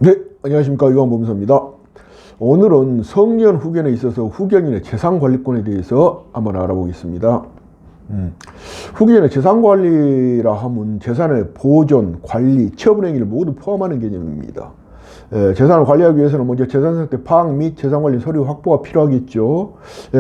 네, 안녕하십니까. 유한범서입니다. 오늘은 성년 후견에 있어서 후견인의 재산관리권에 대해서 한번 알아보겠습니다. 후견인의 재산관리라 하면 재산의 보존, 관리, 처분 행위를 모두 포함하는 개념입니다. 재산을 관리하기 위해서는 먼저 재산상태 파악 및 재산관리 서류 확보가 필요하겠죠.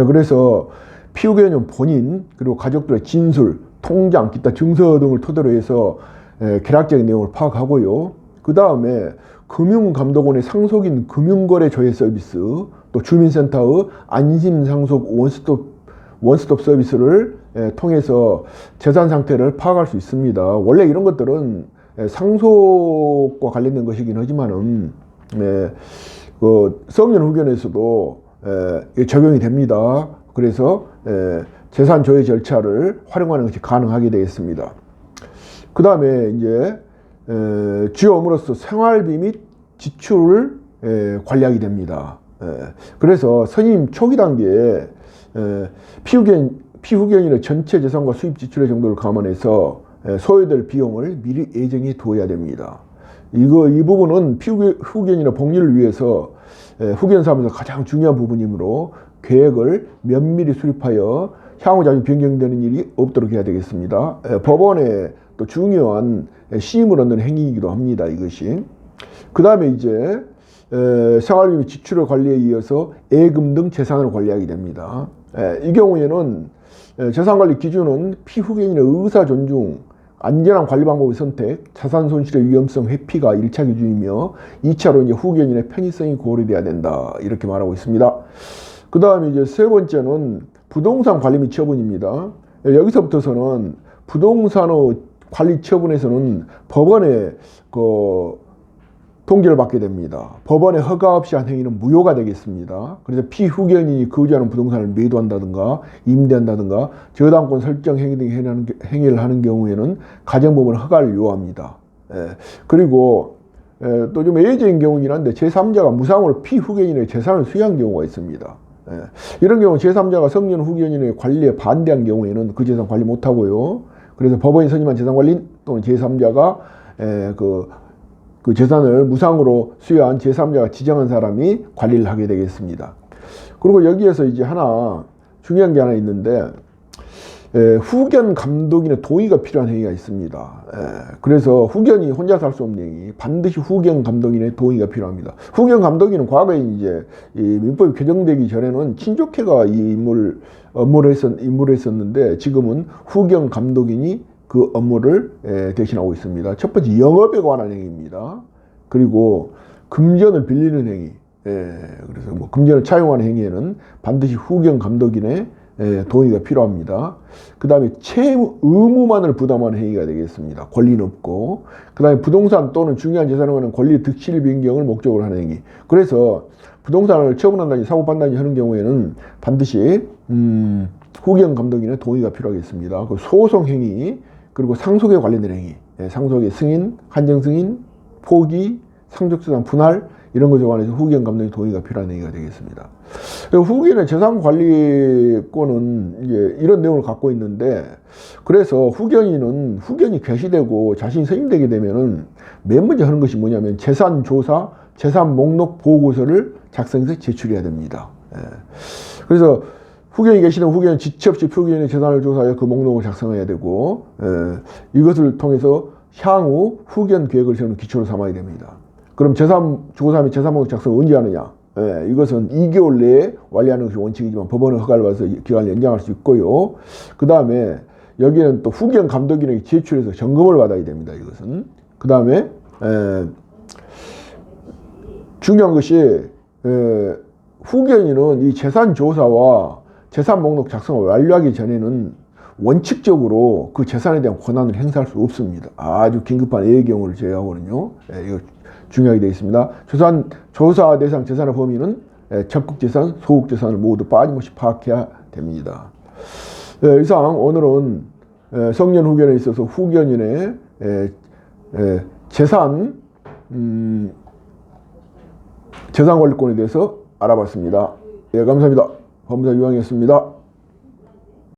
그래서 피후견인 본인 그리고 가족들의 진술, 통장, 기타 증서 등을 토대로 해서 계략적인 내용을 파악하고요. 그 다음에 금융감독원의 상속인 금융거래 조회 서비스, 또 주민센터의 안심상속 원스톱 서비스를 통해서 재산 상태를 파악할 수 있습니다. 원래 이런 것들은 상속과 관련된 것이긴 하지만은 그 성년 후견에서도 적용이 됩니다. 그래서 재산 조회 절차를 활용하는 것이 가능하게 되겠습니다. 그 다음에 이제 주요 업무로서 생활비 및 지출을 관리하게 됩니다. 그래서 선임 초기 단계에 피후견인의 전체 재산과 수입 지출의 정도를 감안해서 소요될 비용을 미리 예정해 두어야 됩니다. 이 부분은 피후견인의 복리를 위해서 후견 사업에서 가장 중요한 부분이므로 계획을 면밀히 수립하여 향후 자주 변경되는 일이 없도록 해야 되겠습니다. 법원에 또 중요한 시임을 얻는 행위이기도 합니다. 이것이. 그 다음에 이제 생활비 및 지출의 관리에 이어서 예금 등 재산을 관리하게 됩니다. 이 경우에는 재산관리 기준은 피후견인의 의사 존중, 안전한 관리 방법의 선택, 자산 손실의 위험성 회피가 1차 기준이며 2차로 이제 후견인의 편의성이 고려돼야 된다. 이렇게 말하고 있습니다. 그 다음에 이제 세 번째는 부동산 관리 및 처분입니다. 여기서부터서는 부동산의 관리 처분에서는 법원의 통지를 받게 됩니다. 법원의 허가 없이 한 행위는 무효가 되겠습니다. 그래서 피후견인이 거주하는 부동산을 매도한다든가 임대한다든가 저당권 설정 행위 등 행위를 하는 경우에는 가정법원 허가를 요합니다. 그리고 또 좀 예외적인 경우이긴 한데 제3자가 무상으로 피후견인의 재산을 수여한 경우가 있습니다. 이런 경우 제3자가 성년 후견인의 관리에 반대한 경우에는 그 재산 관리 못하고요. 그래서 법원이 선임한 재산관리인 또는 제3자가 그 재산을 무상으로 수여한 제3자가 지정한 사람이 관리를 하게 되겠습니다. 그리고 여기에서 이제 하나 중요한 게 하나 있는데 후견 감독인의 동의가 필요한 행위가 있습니다. 그래서 후견이 혼자서 할 수 없는 행위, 반드시 후견 감독인의 동의가 필요합니다. 후견 감독인은 과거에 이제 이 민법이 개정되기 전에는 친족회가 이 업무를 했었는데 지금은 후견 감독인이 그 업무를 대신하고 있습니다. 첫 번째 영업에 관한 행위입니다. 그리고 금전을 빌리는 행위, 그래서 뭐 금전을 차용하는 행위에는 반드시 후견 감독인의 동의가 필요합니다. 그 다음에 채무 의무만을 부담하는 행위가 되겠습니다. 권리는 없고. 그 다음에 부동산 또는 중요한 재산에 관한 권리 득실 변경을 목적으로 하는 행위. 그래서 부동산을 처분한다든지 사고판단이 하는 경우에는 반드시 후견 감독인의 동의가 필요하겠습니다. 그 소송 행위, 그리고 상속에 관련된 행위, 상속의 승인, 한정 승인, 포기, 상속재산 분할 이런 것에 관해서 후견 감독의 동의가 필요한 행위가 되겠습니다. 후견의 재산관리권은 이제 이런 내용을 갖고 있는데, 그래서 후견이 개시되고 자신이 선임되게 되면은 맨 먼저 하는 것이 뭐냐면 재산조사, 재산목록 보고서를 작성해서 제출해야 됩니다. 그래서 후견이 계시는 후견은 지체 없이 후견의 재산을 조사하여 그 목록을 작성해야 되고, 이것을 통해서 향후 후견 계획을 세우는 기초로 삼아야 됩니다. 그럼 재산조사 및 재산목록 작성을 언제 하느냐? 이것은 2개월 내에 완료하는 것이 원칙이지만 법원의 허가를 받아서 기간을 연장할 수 있고요. 그 다음에 여기는 또 후견 감독인에게 제출해서 점검을 받아야 됩니다. 이것은. 그 다음에 중요한 것이 후견인은 이 재산조사와 재산 목록 작성을 완료하기 전에는 원칙적으로 그 재산에 대한 권한을 행사할 수 없습니다. 아주 긴급한 예외 경우를 제외하고는요. 이거 중요하게 되어 있습니다. 조사 대상 재산의 범위는 적극재산, 소극재산을 모두 빠짐없이 파악해야 됩니다. 이상 오늘은 성년 후견에 있어서 후견인의 재산관리권에 대해서 알아봤습니다. 감사합니다. 법무사 유황이었습니다.